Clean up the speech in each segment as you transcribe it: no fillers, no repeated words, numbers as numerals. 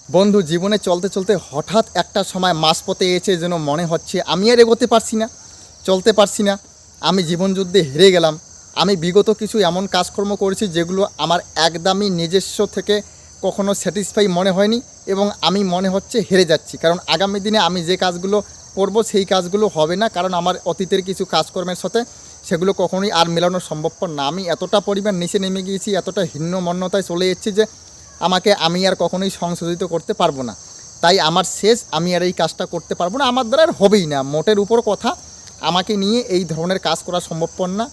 বন্ধু, জীবনে চলতে চলতে হঠাৎ একটা সময় মাঝপথে এসে যেন মনে হচ্ছে আমি আর এগোতে পারছি না, চলতে পারছি না। আমি জীবনযুদ্ধে হেরে গেলাম। আমি বিগত কিছু এমন কাজকর্ম করেছি যেগুলো আমার একদমই নিজস্ব থেকে কখনো স্যাটিসফাই মনে হয়নি, এবং আমি মনে হচ্ছে হেরে যাচ্ছি। কারণ আগামী দিনে আমি যে কাজগুলো করব সেই কাজগুলো হবে না, কারণ আমার অতীতের কিছু কাজকর্মের সাথে সেগুলো কখনোই আর মেলানো সম্ভবপর না। আমি এতটা পরিমাণ নিচে নেমে গিয়েছি, এতটা হীনমন্যতায় চলে এসেছি যে আমি আর কখনোই সংশোধিত করতে পারবো না। তাই আমার শেষ, আমি আর এই কাজটা করতে পারবো না, আমার দ্বারা আর হবেই না। মোটের উপর কথা, আমাকে নিয়ে এই ধরনের কাজ করা সম্ভবপর না।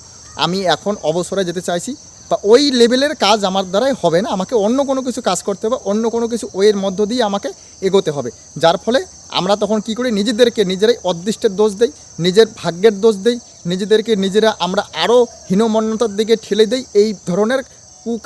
আমি এখন অবসরে যেতে চাইছি, বা ওই লেভেলের কাজ আমার দ্বারাই হবে না। আমাকে অন্য কোনো কিছু কাজ করতে হবে, অন্য কোনো কিছু ওয়ের মধ্য দিয়ে আমাকে এগোতে হবে। যার ফলে আমরা তখন কি করি, নিজেদেরকে নিজেরাই অদৃষ্টের দোষ দেই, নিজের ভাগ্যের দোষ দেই, নিজেদেরকে নিজেরা আমরা আরও হীনমন্যতার দিকে ঠেলে দেই। এই ধরনের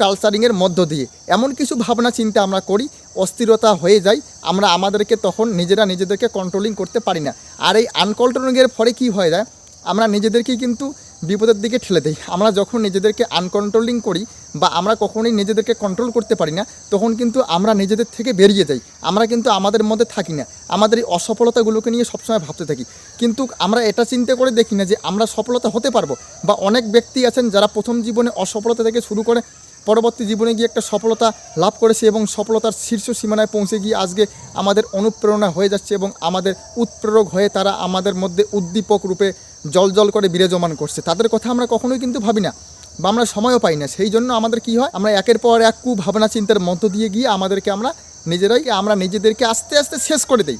কালচারিংয়ের মধ্য দিয়ে এমন কিছু ভাবনা চিন্তা আমরা করি, অস্থিরতা হয়ে যায়। আমরা আমাদেরকে তখন নিজেদেরকে কন্ট্রোলিং করতে পারি না। আর এই আনকন্ট্রোলিংয়ের ফলে কী হয়ে যায়, আমরা নিজেদেরকেই কিন্তু বিপদের দিকে ঠেলে দিই। আমরা যখন নিজেদেরকে আনকন্ট্রোলিং করি বা আমরা কখনোই নিজেদেরকে কন্ট্রোল করতে পারি না, তখন কিন্তু আমরা নিজেদের থেকে বেরিয়ে যাই। আমরা কিন্তু আমাদের মধ্যে থাকি না, আমাদের এই অসফলতাগুলোকে নিয়ে সবসময় ভাবতে থাকি। কিন্তু আমরা এটা চিন্তা করে দেখি না যে আমরা সফলতা হতে পারবো। বা অনেক ব্যক্তি আছেন যারা প্রথম জীবনে অসফলতা থেকে শুরু করে পরবর্তী জীবনে গিয়ে একটা সফলতা লাভ করেছে, এবং সফলতার শীর্ষ সীমানায় পৌঁছে গিয়ে আজকে আমাদের অনুপ্রেরণা হয়ে যাচ্ছে, এবং আমাদের উৎপ্রেরক হয়ে তারা আমাদের মধ্যে উদ্দীপক রূপে জল করে বিরাজমান করছে। তাদের কথা আমরা কখনোই কিন্তু ভাবি না, বা আমরা সময়ও পাই না। সেই জন্য আমাদের কি হয়, আমরা একের পর এক ভাবনা চিন্তার মধ্য দিয়ে গিয়ে আমরা নিজেদেরকে আস্তে আস্তে শেষ করে দিই।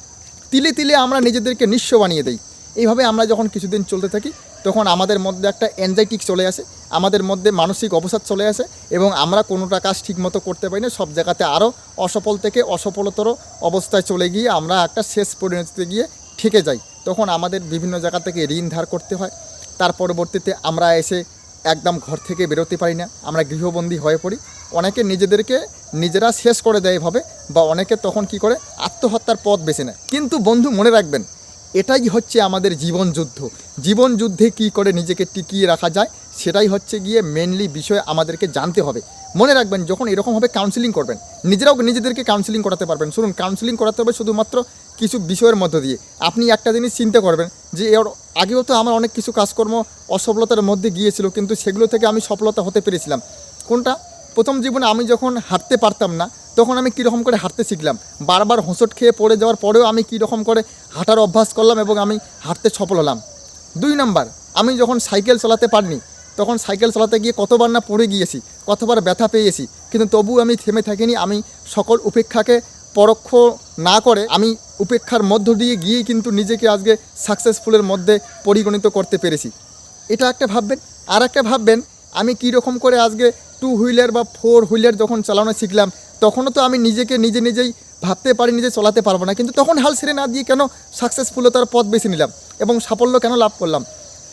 তিলে তিলে আমরা নিজেদেরকে নিঃস্ব বানিয়ে দিই। এইভাবে আমরা যখন কিছুদিন চলতে থাকি, তখন আমাদের মধ্যে একটা অ্যাংজাইটিক চলে আসে, আমাদের মধ্যে মানসিক অবসাদ চলে আসে, এবং আমরা কোনোটা কাজ ঠিকমতো করতে পারি না। সব জায়গাতে আরও অসফল থেকে অসফলতর অবস্থায় চলে গিয়ে আমরা একটা শেষ পরিণতিতে গিয়ে ঠেকে যাই। তখন আমাদের বিভিন্ন জায়গা থেকে ঋণ ধার করতে হয়। তার পরবর্তীতে আমরা এসে একদম ঘর থেকে বেরোতে পারি না, আমরা গৃহবন্দী হয়ে পড়ি। অনেকে নিজেদেরকে নিজেরা শেষ করে দেয় এভাবে, বা অনেকে তখন কি করে, আত্মহত্যার পথ বেছে নেয়। কিন্তু বন্ধু, মনে রাখবেন, এটাই হচ্ছে আমাদের জীবনযুদ্ধ। জীবনযুদ্ধে কী করে নিজেকে টিকিয়ে রাখা যায়, সেটাই হচ্ছে গিয়ে মেনলি বিষয় আমাদেরকে জানতে হবে। মনে রাখবেন, যখন এরকমভাবে কাউন্সিলিং করবেন, নিজেরাও নিজেদেরকে কাউন্সিলিং করাতে পারবেন। শুনুন, কাউন্সিলিং করাতে হবে শুধুমাত্র কিছু বিষয়ের মধ্য দিয়ে। আপনি একটা জিনিস চিন্তা করবেন যে এর আগেও তো আমার অনেক কিছু কাজকর্ম অসফলতার মধ্যে গিয়েছিল, কিন্তু সেগুলো থেকে আমি সফলতা হতে পেরেছিলাম। কোনটা? প্রথম জীবনে আমি যখন হাঁটতে পারতাম না, তখন আমি কীরকম করে হাঁটতে শিখলাম। বারবার হোঁচট খেয়ে পড়ে যাওয়ার পরেও আমি কীরকম করে হাঁটার অভ্যাস করলাম, এবং আমি হাঁটতে সফল হলাম। 2 নাম্বার, আমি যখন সাইকেল চালাতে পারিনি, তখন সাইকেল চালাতে গিয়ে কতবার না পড়ে গিয়েছি, কতবার ব্যথা পেয়েছি, কিন্তু তবু আমি থেমে থাকিনি। আমি সকল উপেক্ষাকে পরোক্ষ না করে আমি উপেক্ষার মধ্য দিয়ে গিয়েই কিন্তু নিজেকে আজকে সাকসেসফুলের মধ্যে পরিগণিত করতে পেরেছি। এটা একটা ভাববেন। আর একটা ভাববেন, আমি কীরকম করে আজকে 2 হুইলার বা 4 হুইলার যখন চালানো শিখলাম, তখনও তো আমি নিজেকে নিজেই ভাবতে পারি নিজে চালাতে পারবো না, কিন্তু তখন হাল ছেড়ে না দিয়ে কেন সাকসেসফুলতার পথ বেছে নিলাম এবং সাফল্য কেন লাভ করলাম?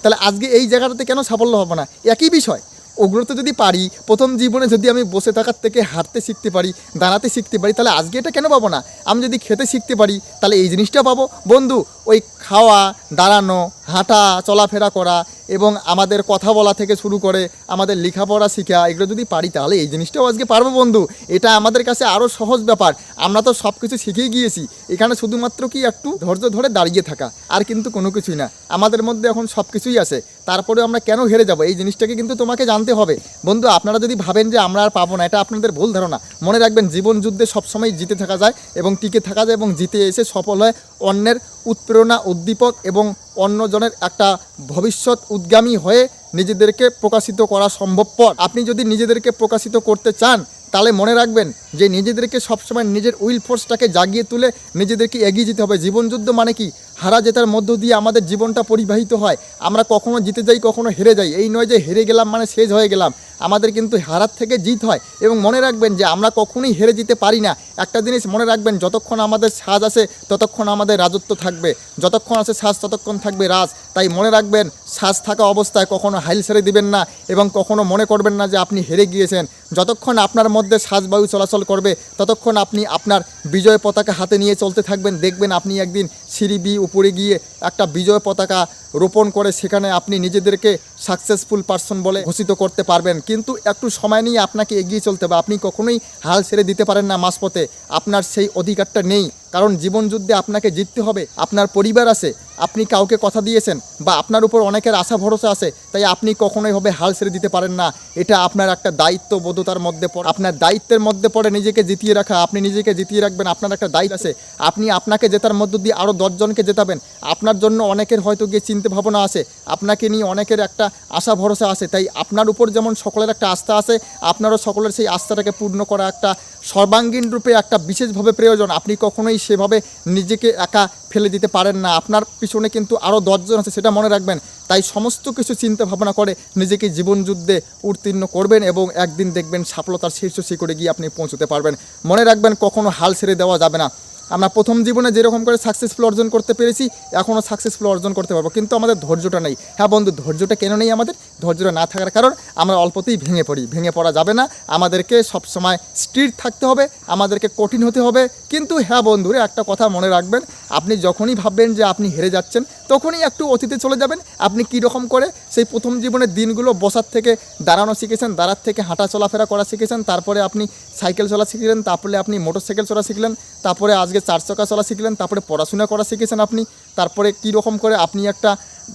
তাহলে আজকে এই জায়গাটাতে কেন সাফল্য হবে না? একই বিষয়। ওগুলো তো যদি পারি, প্রথম জীবনে যদি আমি বসে থাকার থেকে হাঁটতে শিখতে পারি, দাঁড়াতে শিখতে পারি, তাহলে আজকে এটা কেন পাবো না? আমি যদি খেতে শিখতে পারি, তাহলে এই জিনিসটা পাবো। বন্ধু, ওই খাওয়া, দাঁড়ানো, হাঁটা, চলাফেরা করা, এবং আমাদের কথা বলা থেকে শুরু করে আমাদের লেখাপড়া শেখা, এগুলো যদি পারি, তাহলে এই জিনিসটাও আজকে পারবো বন্ধু। এটা আমাদের কাছে আরও সহজ ব্যাপার। আমরা তো সব কিছু শিখেই গিয়েছি। এখানে শুধুমাত্র কি একটু ধৈর্য ধরে দাঁড়িয়ে থাকা, আর কিন্তু কোনো কিছুই না। আমাদের মধ্যে এখন সব কিছুই আছে, তারপরেও আমরা কেন হেরে যাব? এই জিনিসটাকে কিন্তু তোমাকে জানতে হবে। বন্ধু, আপনারা যদি ভাবেন যে আমরা আর পাবো না, এটা আপনাদের ভুল ধারণা। মনে রাখবেন, জীবন যুদ্ধে সবসময় জিতে থাকা যায়, এবং টিকে থাকা যায়, এবং জিতে এসে সফল হয় অন্যের উৎপ্রেরণা, উদ্দীপক, এবং অন্যজনের একটা ভবিষ্যৎ উদ্গামী হয়ে নিজেদেরকে প্রকাশিত করা সম্ভবপর। আপনি যদি নিজেদেরকে প্রকাশিত করতে চান, তাহলে মনে রাখবেন যে নিজেদেরকে সবসময় নিজের উইল ফোর্সটাকে জাগিয়ে তুলে নিজেদেরকে এগিয়ে যেতে হবে। জীবনযুদ্ধ মানে কি? হারা জেতার মধ্য দিয়ে আমাদের জীবনটা পরিবাহিত হয়। আমরা কখনো জিতে যাই, কখনো হেরে যাই। এই নয় যে হেরে গেলাম মানে শেষ হয়ে গেলাম। আমাদের কিন্তু হারার থেকে জিত হয়। এবং মনে রাখবেন যে আমরা কখনোই হেরে যেতে পারি না। একটা জিনিস মনে রাখবেন, যতক্ষণ আমাদের সাজ আছে ততক্ষণ আমাদের রাজত্ব থাকবে, যতক্ষণ আছে সাজ ততক্ষণ থাকবে রাজ। তাই মনে রাখবেন, সাজ থাকা অবস্থায় কখনো হাইল ছেড়ে দিবেন না, এবং কখনো মনে করবেন না যে আপনি হেরে গিয়েছেন। যতক্ষণ আপনার মধ্যে সাজবায়ু চলাচল করবে, ততক্ষণ আপনি আপনার বিজয় পতাকা হাতে নিয়ে চলতে থাকবেন। দেখবেন আপনি একদিন সিঁড়ি বি উপরে গিয়ে একটা বিজয় পতাকা রোপণ করে সেখানে আপনি নিজেদেরকে সাকসেসফুল পারসন বলে ঘোষিত করতে পারবেন। কিন্তু একটু সময় নিয়ে আপনাকে এগিয়ে চলতে হবে। আপনি কখনোই হাল ছেড়ে দিতে পারেন না মাঝপথে, আপনার সেই অধিকারটা নেই। কারণ জীবন যুদ্ধে আপনাকে জিততে হবে। আপনার পরিবার আছে, আপনি কাউকে কথা দিয়েছেন বা আপনার উপর অনেকের আশা ভরসা আছে, তাই আপনি কখনোই হবে হাল ছেড়ে দিতে পারেন না। এটা আপনার একটা দায়িত্ববোধতার মধ্যে পড়ে, আপনার দায়িত্বের মধ্যে পড়ে নিজেকে জিতিয়ে রাখা। আপনি নিজেকে জিতিয়ে রাখবেন, আপনার একটা দায়িত্ব আছে। আপনি আপনাকে জেতার মধ্য দিয়ে আরও 10 জনকে জেতাবেন। আপনার জন্য অনেকের হয়তো গিয়ে চিন্তা ভাবনা আছে, আপনাকে নিয়ে অনেকের একটা আশা ভরসা আছে। তাই আপনার উপর যেমন সকলের একটা আস্থা আছে, আপনারও সকলের সেই আস্থাটাকে পূর্ণ করা একটা সর্বাঙ্গীন রূপে একটা বিশেষভাবে প্রয়োজন। আপনি কখনোই সেভাবে নিজেকে একা ফেলে দিতে পারেন না। আপনার পিছনে কিন্তু আরও 10 জন আছে, সেটা মনে রাখবেন। তাই সমস্ত কিছু চিন্তা ভাবনা করে নিজেকে জীবন যুদ্ধে উত্তীর্ণ করবেন এবং একদিন দেখবেন সফলতার শীর্ষ শিখরে গিয়ে আপনি পৌঁছতে পারবেন। মনে রাখবেন, কখনো হাল ছেড়ে দেওয়া যাবে না। আমরা প্রথম জীবনে যেরকম করে সাকসেসফুল অর্জন করতে পেরেছি, এখনও সাকসেসফুল অর্জন করতে পারবো, কিন্তু আমাদের ধৈর্যটা নেই। হ্যাঁ বন্ধু, ধৈর্যটা কেন নেই আমাদের? ধৈর্যটা না থাকার কারণ আমরা অল্পতেই ভেঙে পড়ি। ভেঙে পড়া যাবে না, আমাদেরকে সবসময় স্থির থাকতে হবে, আমাদেরকে কঠিন হতে হবে। কিন্তু হ্যাঁ বন্ধুরা, একটা কথা মনে রাখবেন, আপনি যখনই ভাববেন যে আপনি হেরে যাচ্ছেন, তখনই একটু অতীতে চলে যাবেন। আপনি কী রকম করে সেই প্রথম জীবনের দিনগুলো বসার থেকে দাঁড়ানো শিখেছেন, দাঁড়ার থেকে হাঁটা চলাফেরা করা শিখেছেন, তারপরে আপনি সাইকেল চলা শিখলেন, তারপরে আপনি মোটরসাইকেল চলা শিখলেন, তারপরে আজকে 4 চাকা চলা শিখলেন, তারপরে পড়াশোনা করা শিখেছেন আপনি, তারপরে কী রকম করে আপনি একটা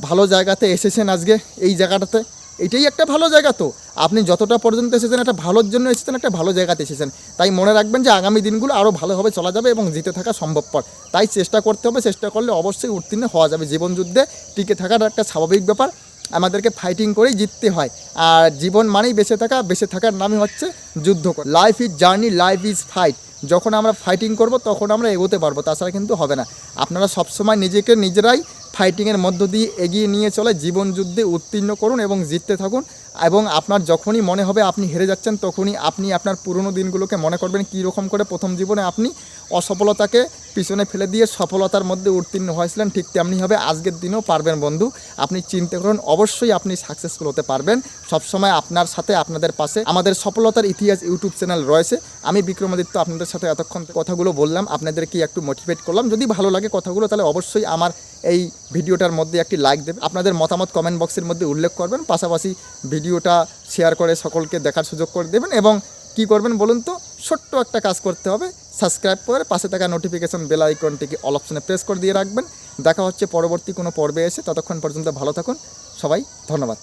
ভালো জায়গাতে এসেছেন আজকে এই জায়গাটাতে। এটাই একটা ভালো জায়গা। তো আপনি যতটা পর্যন্ত এসেছেন একটা ভালোর জন্য এসেছেন, একটা ভালো জায়গাতে এসেছেন। তাই মনে রাখবেন যে আগামী দিনগুলো আরও ভালোভাবে চলা যাবে এবং জিতে থাকা সম্ভবপর। তাই চেষ্টা করতে হবে, চেষ্টা করলে অবশ্যই উত্তীর্ণ হওয়া যাবে। জীবন যুদ্ধে টিকে থাকার একটা স্বাভাবিক ব্যাপার, আমাদেরকে ফাইটিং করেই জিততে হয়। আর জীবন মানেই বেঁচে থাকা, বেঁচে থাকার নামই হচ্ছে যুদ্ধ করা। Life is journey, life is fight. যখন আমরা ফাইটিং করব তখন আমরা এগোতে পারবো, তাছাড়া কিন্তু হবে না। আপনারা সবসময় নিজেকে নিজেরাই ফাইটিংয়ের মধ্য দিয়ে এগিয়ে নিয়ে চলে জীবন যুদ্ধে উত্তীর্ণ করুন এবং জিততে থাকুন। এবং আপনার যখনই মনে হবে আপনি হেরে যাচ্ছেন, তখনই আপনি আপনার পুরনো দিনগুলোকে মনে করবেন, কী রকম করে প্রথম জীবনে আপনি অসফলতাকে পিছনে ফেলে দিয়ে সফলতার মধ্যে উত্তীর্ণ হয়েছিলেন। ঠিক তেমনিভাবে আজকের দিনেও পারবেন বন্ধু। আপনি চিন্তা করুন, অবশ্যই আপনি সাকসেসফুল হতে পারবেন। সবসময় আপনার সাথে, আপনাদের পাশে আমাদের সফলতার ইতিহাস ইউটিউব চ্যানেল রয়েছে। আমি বিক্রমাদিত্য আপনাদের সাথে এতক্ষণ কথাগুলো বললাম, আপনাদেরকে একটু মোটিভেট করলাম। যদি ভালো লাগে কথাগুলো, তাহলে অবশ্যই আমার এই ভিডিওটার মধ্যে একটি লাইক দেবেন, আপনাদের মতামত কমেন্ট বক্সের মধ্যে উল্লেখ করবেন, পাশাপাশি ভিডিওটা শেয়ার করে সকলকে দেখার সুযোগ করে দেবেন। এবং কি করবেন বলুন তো, ছোট্ট একটা কাজ করতে হবে, সাবস্ক্রাইব করে পাশে থাকা নোটিফিকেশন বেল আইকনটিকে অল অপশনে প্রেস করে দিয়ে রাখবেন। দেখা হচ্ছে পরবর্তী কোনো পর্বে এসে। ততক্ষণ পর্যন্ত ভালো থাকুন সবাই, ধন্যবাদ।